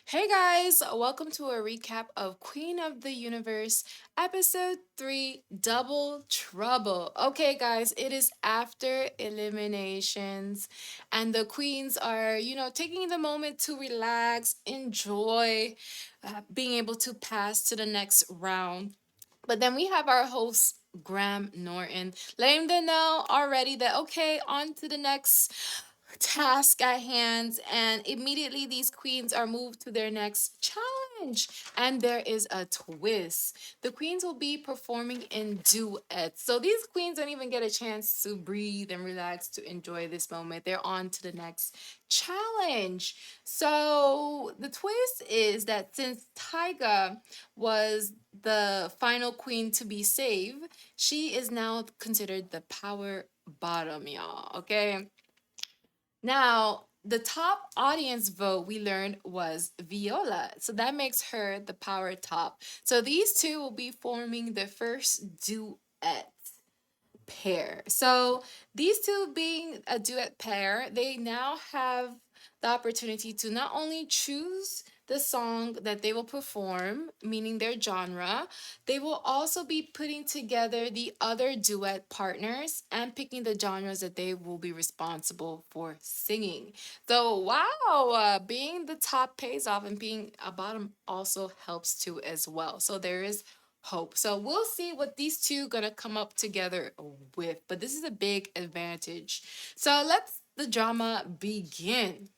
Hey guys, welcome to a recap of Queen of the Universe, episode 3 Double Trouble. Okay, guys, it is after eliminations, and the queens are, taking the moment to relax, enjoy being able to pass to the next round. But then we have our host, Graham Norton, letting them know already that, okay, on to the next task at hand, and immediately these queens are moved to their next challenge. And there is a twist. The queens will be performing in duets. So these queens don't even get a chance to breathe and relax to enjoy this moment. They're on to the next challenge. So the twist is that since Tyga was the final queen to be saved, she is now considered the power bottom, y'all. Okay. Now, the top audience vote we learned was Viola. So that makes her the power top. So these two will be forming the first duet pair. So these two being a duet pair, they now have the opportunity to not only choose the song that they will perform, meaning their genre, they will also be putting together the other duet partners and picking the genres that they will be responsible for singing. So, wow, being the top pays off and being a bottom also helps too as well. So there is hope. So we'll see what these two gonna come up together with. But this is a big advantage. So let's the drama begin.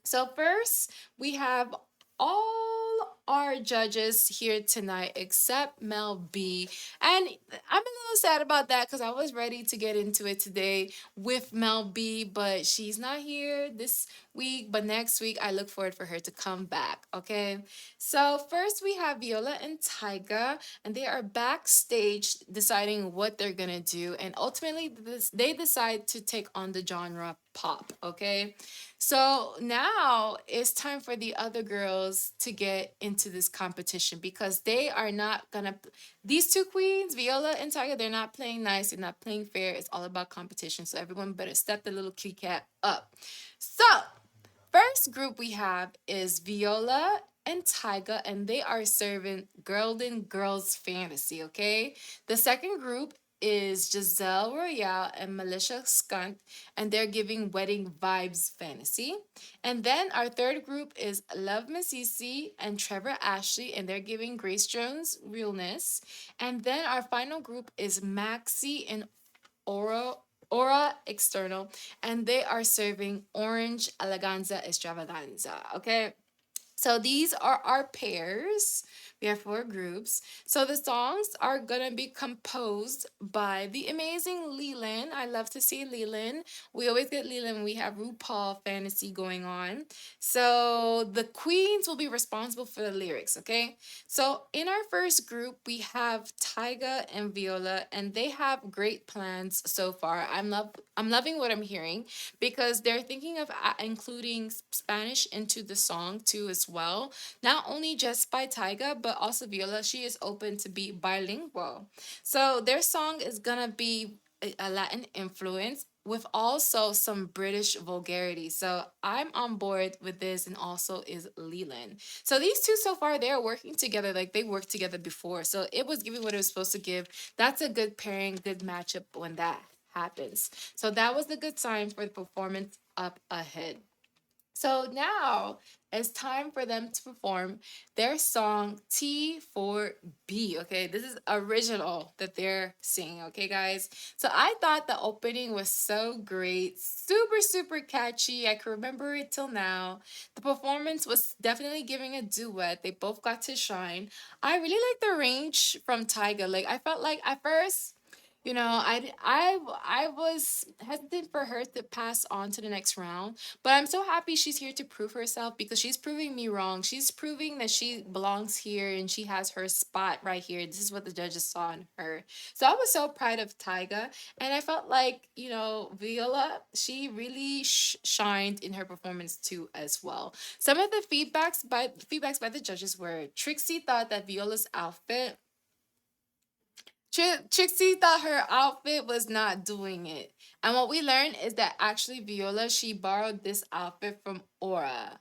So first, we have all our judges here tonight except Mel B. And I'm a little sad about that because I was ready to get into it today with Mel B, but she's not here this week. But next week, I look forward for her to come back. Okay. So first, we have Viola and Tyga, and they are backstage deciding what they're gonna do. And ultimately, they decide to take on the genre pop. Okay. So now it's time for the other girls to get into this competition because they are not gonna. These two queens, Viola and Tyga, they're not playing nice. They're not playing fair. It's all about competition. So everyone better step the little kitty cat up. So first group we have is Viola and Tyga, and they are serving Golden Girls Fantasy, okay? The second group is Giselle Royale and Militia Skunk, and they're giving Wedding Vibes Fantasy. And then our third group is Love Masisi and Trevor Ashley, and they're giving Grace Jones Realness. And then our final group is Maxi and Aura External, and they are serving Orange Eleganza Extravaganza. Okay, so these are our pairs. We have four groups. So the songs are gonna be composed by the amazing Leland. I love to see Leland. We always get Leland when we have RuPaul fantasy going on. So the queens will be responsible for the lyrics, okay? So in our first group, we have Tyga and Viola, and they have great plans so far. I'm loving what I'm hearing because they're thinking of including Spanish into the song too as well. Not only just by Tyga, but also Viola. She is open to be bilingual. So their song is gonna be a Latin influence with also some British vulgarity. So I'm on board with this, and also is Leland. So these two so far, they are working together like they worked together before. So it was giving what it was supposed to give. That's a good pairing, good matchup when that happens. So that was the good sign for the performance up ahead. So now it's time for them to perform their song T4B. Okay, this is original that they're singing. Okay, guys. So I thought the opening was so great, super, super catchy. I can remember it till now. The performance was definitely giving a duet. They both got to shine. I really like the range from Tyga. Like, I felt like at first, I was hesitant for her to pass on to the next round, but I'm so happy she's here to prove herself because she's proving me wrong. She's proving that she belongs here and she has her spot right here. This is what the judges saw in her. So I was so proud of Tyga, and I felt like, Viola, she really shined in her performance too as well. Some of the feedbacks by the judges were Trixie thought that Viola's outfit Trixie thought her outfit was not doing it. And what we learned is that actually Viola, she borrowed this outfit from Aura.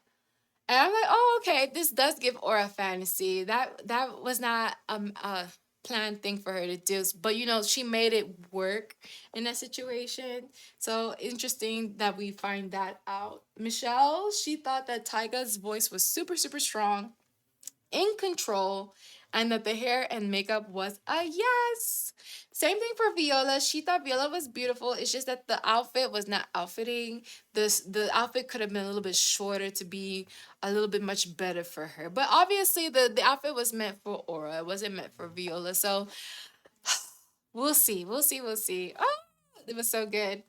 And I'm like, oh, okay, this does give Aura fantasy. That was not a planned thing for her to do, but she made it work in that situation. So interesting that we find that out. Michelle, she thought that Tyga's voice was super super strong, in control, and that the hair and makeup was a yes. Same thing for Viola. She thought Viola was beautiful. It's just that the outfit was not outfitting. The outfit could have been a little bit shorter to be a little bit much better for her. But obviously the outfit was meant for Aura. It wasn't meant for Viola. So we'll see. We'll see. We'll see. Oh, it was so good.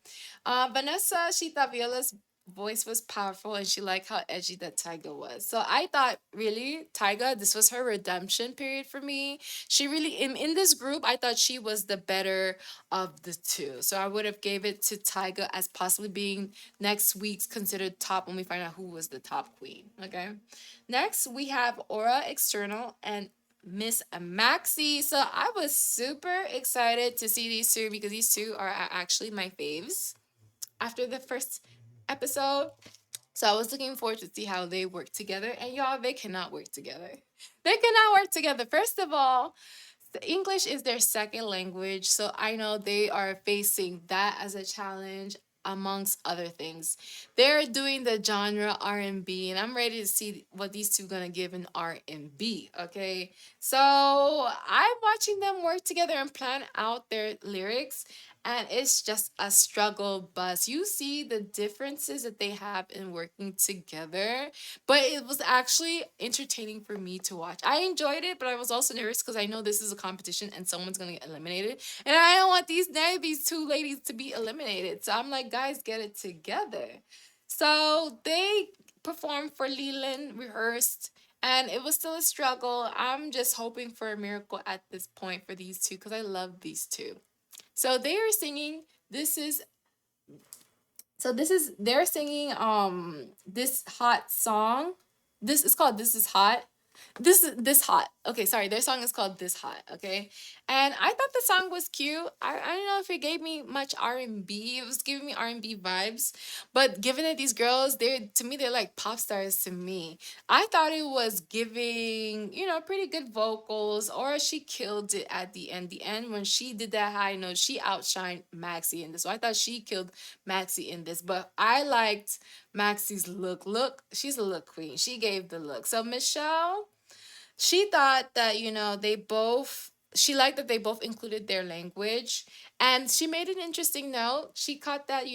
Vanessa, she thought Viola's voice was powerful and she liked how edgy that Tyga was. So I thought, really, Tyga, this was her redemption period for me. She really, in this group, I thought she was the better of the two. So I would have gave it to Tyga as possibly being next week's considered top when we find out who was the top queen. Okay. Next, we have Aura External and Miss Maxi. So I was super excited to see these two because these two are actually my faves after the first episode. So I was looking forward to see how they work together. And y'all, they cannot work together. They cannot work together. First of all, the English is their second language, so I know they are facing that as a challenge amongst other things. They're doing the genre R&B, and I'm ready to see what these two gonna give in R&B, okay? So I'm watching them work together and plan out their lyrics, and it's just a struggle bus. You see the differences that they have in working together, but it was actually entertaining for me to watch. I enjoyed it, but I was also nervous because I know this is a competition and someone's gonna get eliminated, and I don't want these two ladies to be eliminated. So I'm like, guys, get it together. So they performed for Leland, rehearsed, and it was still a struggle. I'm just hoping for a miracle at this point for these two because I love these two. So they are singing. This is they're singing this hot song. This is called This Is Hot. This hot. Okay, sorry. Their song is called This Hot, okay? And I thought the song was cute. I don't know if it gave me much R&B. It was giving me R&B vibes. But given that these girls, they're like pop stars to me. I thought it was giving, pretty good vocals, or she killed it at the end. The end when she did that high note, she outshined Maxi in this. So I thought she killed Maxi in this. But I liked Maxi's look. Look, she's a look queen. She gave the look. So Michelle, she thought that, she liked that they both included their language. And she made an interesting note. She caught that,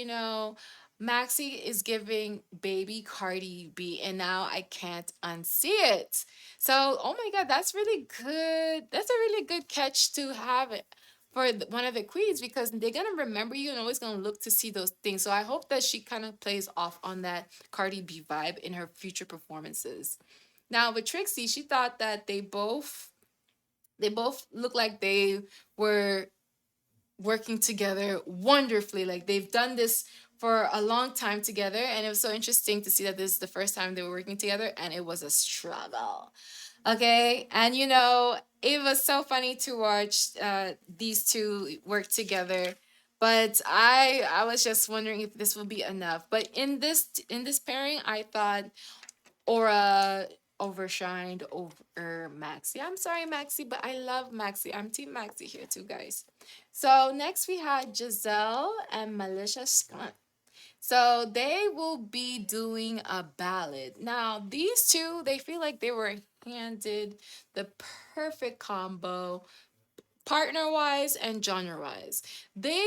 Maxi is giving baby Cardi B, and now I can't unsee it. So, oh my God, that's really good. That's a really good catch to have it for one of the queens because they're gonna remember you and always gonna look to see those things. So I hope that she kind of plays off on that Cardi B vibe in her future performances. Now with Trixie, she thought that they both looked like they were working together wonderfully. Like they've done this for a long time together, and it was so interesting to see that this is the first time they were working together, and it was a struggle. Okay, and it was so funny to watch these two work together. But I was just wondering if this would be enough. But in this pairing, I thought Aura overshined over Maxi. I'm sorry, Maxi, but I love Maxi. I'm Team Maxi here too, guys. So next we had Giselle and Militia Skunk. So they will be doing a ballad. Now, these two, they feel like they were handed the perfect combo partner wise and genre wise. They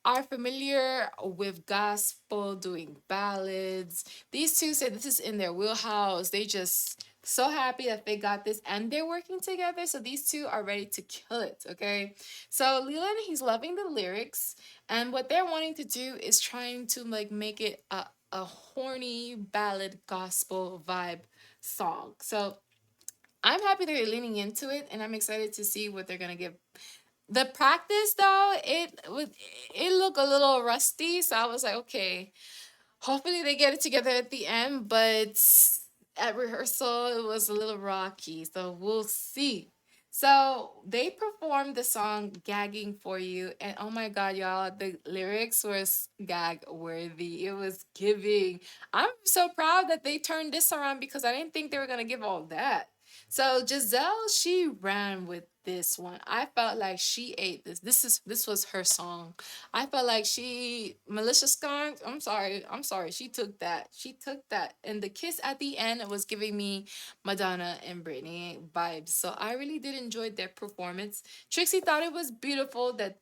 are familiar with gospel, doing ballads. These two said this is in their wheelhouse. They just so happy that they got this and they're working together. So these two are ready to kill it. Okay. So Leland, he's loving the lyrics. And what they're wanting to do is trying to like make it a horny ballad gospel vibe song. So I'm happy they're leaning into it, and I'm excited to see what they're gonna give. The practice though, it looked a little rusty, so I was like, okay, hopefully they get it together at the end. But at rehearsal, it was a little rocky, so we'll see. So they performed the song Gagging for You. And oh my God, y'all, the lyrics was gag worthy. It was giving. I'm so proud that they turned this around because I didn't think they were going to give all that. So Giselle, she ran with this one. I felt like she ate this. This was her song. I felt like she Melissa Skunk. I'm sorry. She took that. She took that. And the kiss at the end was giving me Madonna and Britney vibes. So I really did enjoy their performance. Trixie thought it was beautiful that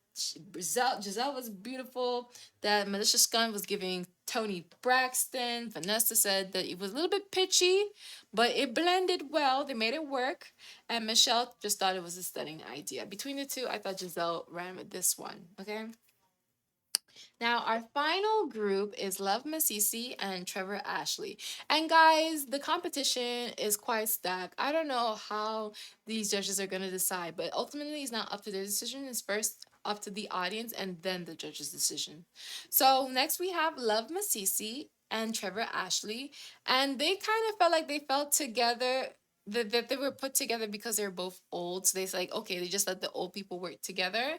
Giselle was beautiful, that Melissa Skun was giving Tony Braxton. Vanessa said that it was a little bit pitchy, but it blended well. They made it work. And Michelle just thought it was a stunning idea. Between the two, I thought Giselle ran with this one. Okay. Now, our final group is Love Masisi and Trevor Ashley. And guys, the competition is quite stacked. I don't know how these judges are going to decide, but ultimately, it's not up to their decision. It's first up to the audience and then the judge's decision. So, next we have Love Masisi and Trevor Ashley. And they kind of felt like they felt together. That they were put together because they're both old. So they said, like, okay, they just let the old people work together,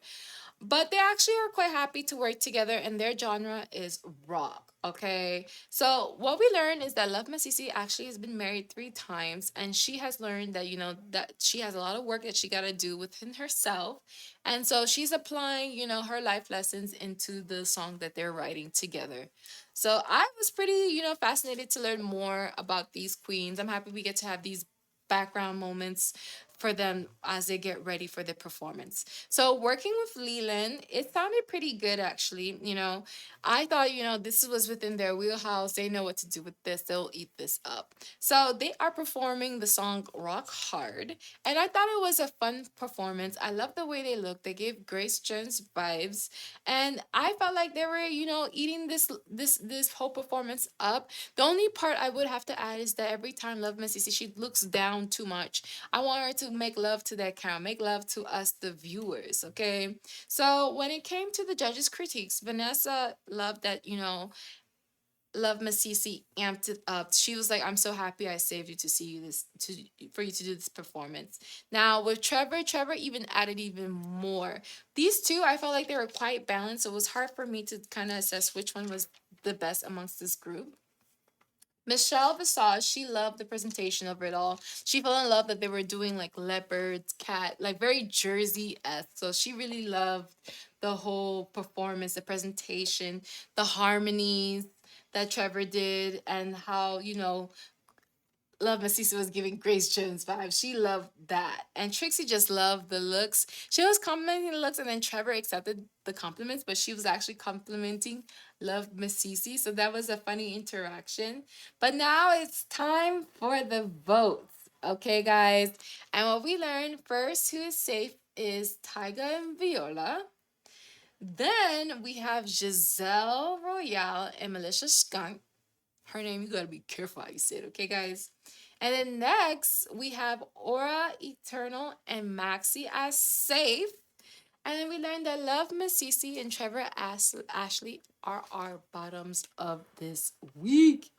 but they actually are quite happy to work together, and their genre is rock. Okay, so what we learned is that Love Masisi actually has been married 3 times, and she has learned that that she has a lot of work that she got to do within herself, and so she's applying her life lessons into the song that they're writing together. So I was pretty fascinated to learn more about these queens. I'm happy we get to have these background moments for them as they get ready for the performance. So working with Leland, it sounded pretty good actually. I thought, this was within their wheelhouse. They know what to do with this. They'll eat this up. So they are performing the song Rock Hard. And I thought it was a fun performance. I love the way they looked. They gave Grace Jones vibes. And I felt like they were, eating this whole performance up. The only part I would have to add is that every time Love Missy, she looks down too much. I want her to make love to that camera, make love to us, the viewers, okay? So when it came to the judges' critiques, Vanessa loved that, Love Masisi amped it up. She was like, I'm so happy I saved you to see you this to for you to do this performance. Now with Trevor even added even more. These two, I felt like they were quite balanced. So it was hard for me to kind of assess which one was the best amongst this group. Michelle Visage, she loved the presentation of it all. She fell in love that they were doing like leopards, cat, like very Jersey-esque. So she really loved the whole performance, the presentation, the harmonies that Trevor did, and how, Love Masisa was giving Grace Jones vibes. She loved that. And Trixie just loved the looks. She was complimenting the looks, and then Trevor accepted the compliments, but she was actually complimenting Love Masisi. So that was a funny interaction. But now it's time for the votes. Okay, guys. And what we learned first, who is safe is Tyga and Viola. Then we have Giselle Royale and Melissa Skunk. Her name, you gotta be careful how you say it, okay, guys? And then next, we have Aura Eternal and Maxi as safe. And then we learned that Love Masisi and Trevor Ashley are our bottoms of this week.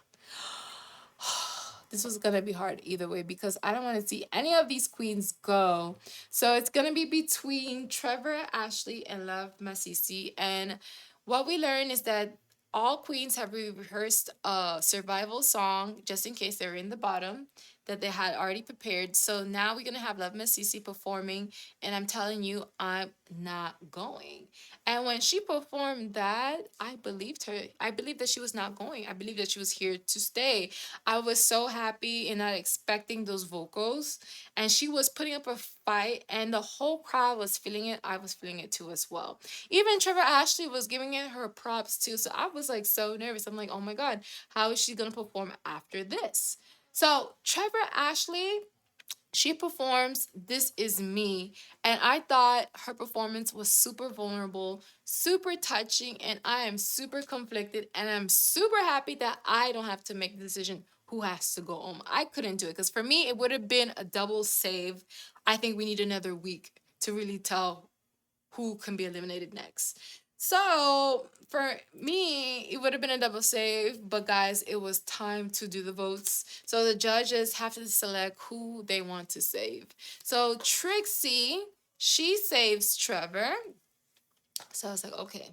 This was gonna be hard either way because I don't want to see any of these queens go. So it's gonna be between Trevor Ashley and Love Masisi. And what we learned is that all queens have rehearsed a survival song just in case they're in the bottom that they had already prepared. So now we're gonna have Love Masisi performing, and I'm telling you, I'm not going. And when she performed that, I believed her. I believed that she was not going. I believed that she was here to stay. I was so happy and not expecting those vocals. And she was putting up a fight, and the whole crowd was feeling it. I was feeling it too as well. Even Trevor Ashley was giving it her props too. So I was like so nervous. I'm like, oh my God, how is she gonna perform after this? So Trevor Ashley, she performs This Is Me, and I thought her performance was super vulnerable, super touching, and I am super conflicted, and I'm super happy that I don't have to make the decision who has to go home. I couldn't do it because for me it would have been a double save. I think we need another week to really tell who can be eliminated next. So for me, it would have been a double save, but guys, it was time to do the votes. So the judges have to select who they want to save. So Trixie, she saves Trevor. So I was like, okay,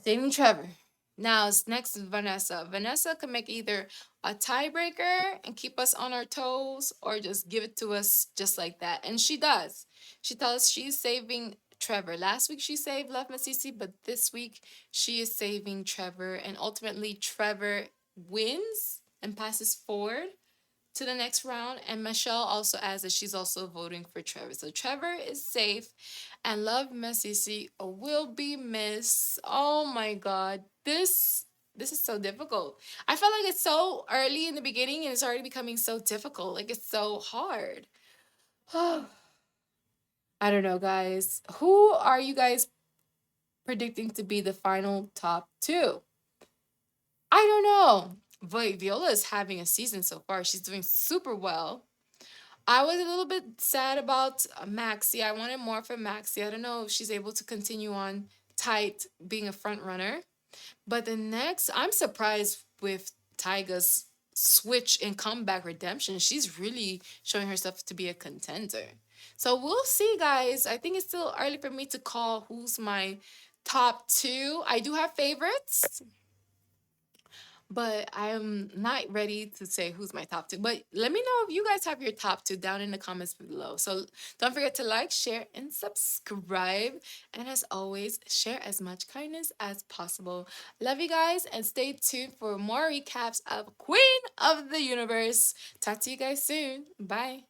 saving Trevor. Now it's next is Vanessa. Vanessa can make either a tiebreaker and keep us on our toes or just give it to us just like that. And she does. She tells us she's saving Trevor. Last week she saved Love Masisi, but this week she is saving Trevor. And ultimately, Trevor wins and passes forward to the next round. And Michelle also adds that she's also voting for Trevor. So Trevor is safe, and Love Messi will be missed. Oh my God, this is so difficult. I felt like it's so early in the beginning, and it's already becoming so difficult. Like it's so hard. I don't know, guys. Who are you guys predicting to be the final top two? I don't know. But Viola is having a season so far. She's doing super well. I was a little bit sad about Maxi. I wanted more from Maxi. I don't know if she's able to continue on tight being a front runner. But the next, I'm surprised with Tyga's switch and comeback redemption. She's really showing herself to be a contender. So we'll see, guys. I think it's still early for me to call who's my top two. I do have favorites, but I am not ready to say who's my top two. But let me know if you guys have your top two down in the comments below. So don't forget to like, share, and subscribe. And as always, share as much kindness as possible. Love you guys, and stay tuned for more recaps of Queen of the Universe. Talk to you guys soon. Bye.